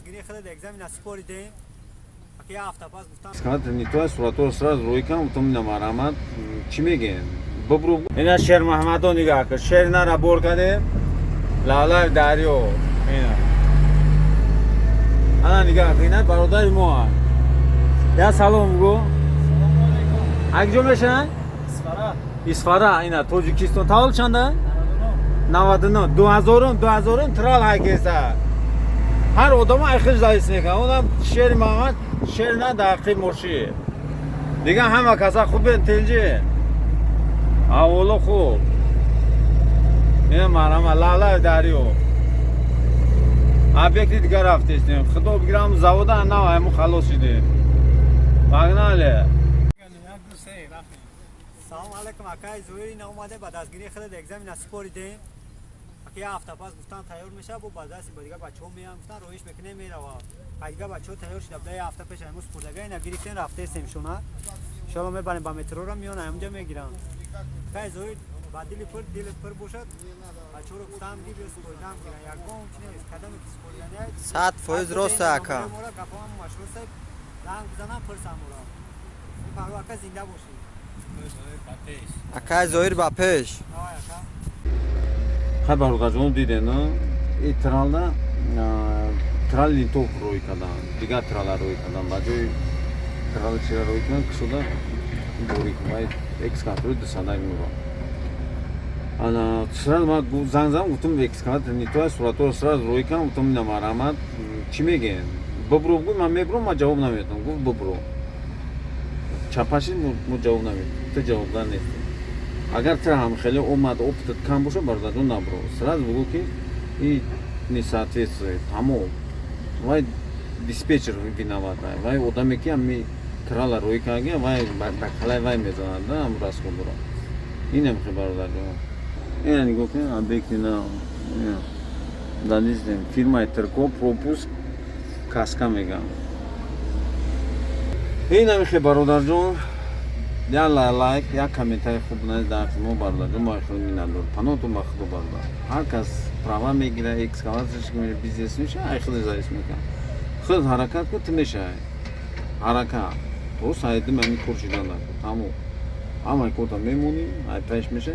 دستگیری خیلی اگزمین از سپوریدیم. که یه هفته پس گفتم اسکات نیتوی سوراتور سراز روی کم تو می‌نام آرامات چی میگن ببرو اینا شیر محمدو نگاه کن شیر نرا بور کردیم لالای دریو اینا انا نگاه کن اینا برادر ما یا سلام گو اگه میشن اسفارا اینا توجیکستان تاول چنده 99 2000 ترال هایکسا هر آدم اخیر زایس میکنه اونم شیر محمد شیر نه دقیقی مرشی دیگه همه کسا خوب انتلجی اولا خوب این مرام لالا دریو ابیکتی دیگه رفتیم خدا بگیرم زواده نه همون خلاص شدیم بگناله سلام علیکم اکای زویری نه اومده با دستگیری خیلی اگزمین از سپوریدیم. که یه هفته پس گفتن تیار میشه با بازدستی با دیگه بچه‌ها میان گفتن رویش بکنه میره و دیگه بچه‌ها تیار شده بود. یه هفته پیش امروز پردگاه اینا گرفتن رفته استیم شونا ان شاء الله میبریم با مترو رو میون اونجا میگیرن. کای زویر با دل پر باشد بچه‌ها رو گفتم دی بیس کردم که یک گام چنه قدم کی سپوریدن 100% راست اکا مورا گپام مشهور سه رنگ بزنم پرسم مورا این پرو اکا زنده باشی اکا زویر با پیش آیا اکا خبر غزون دیدن نه این ترالا ترالی تو روی کدام دیگه ترالا روی کدام باجوی ترال چرا روی کدام کشوده دوری کنای اکسکاتور دستانای میگم انا ترال ما زنگ گفتم اکسکاتور نیتوی سوراتور سراز روی کدام گفتم نمارامات چی میگن ببرو گو من میبرم ما جواب نمیدم گفت ببرو چپاشی مو جواب نمیدم تو جواب دار نیست اگر تر هم خیلی اومد افتاد کم باشه برداشتون نبرو سراز بگو که این نساتیست تمام وای دیسپچر ویناوات وای آدمی که می ترال روی کاگه وای بکلای وای میزنه دام راست کنم اینم خبر دادم این نگو که ابیکتی نه دانیستم فیرمای ترکو پروپوس کاسکا میگم اینم خبر دادم یا لایک یا کامنتای خوب نذارید مو بالا ما خیلی مینالور پناه تو مخدو بالا هر کس پراوا میگیره اکسکاواتورش که میره بیزنس میشه خیلی زایس میکنه خود حرکت کنه میشه حرکت تو سایت من میکرشیدن تمام اما کوتا میمونی ای پیش میشه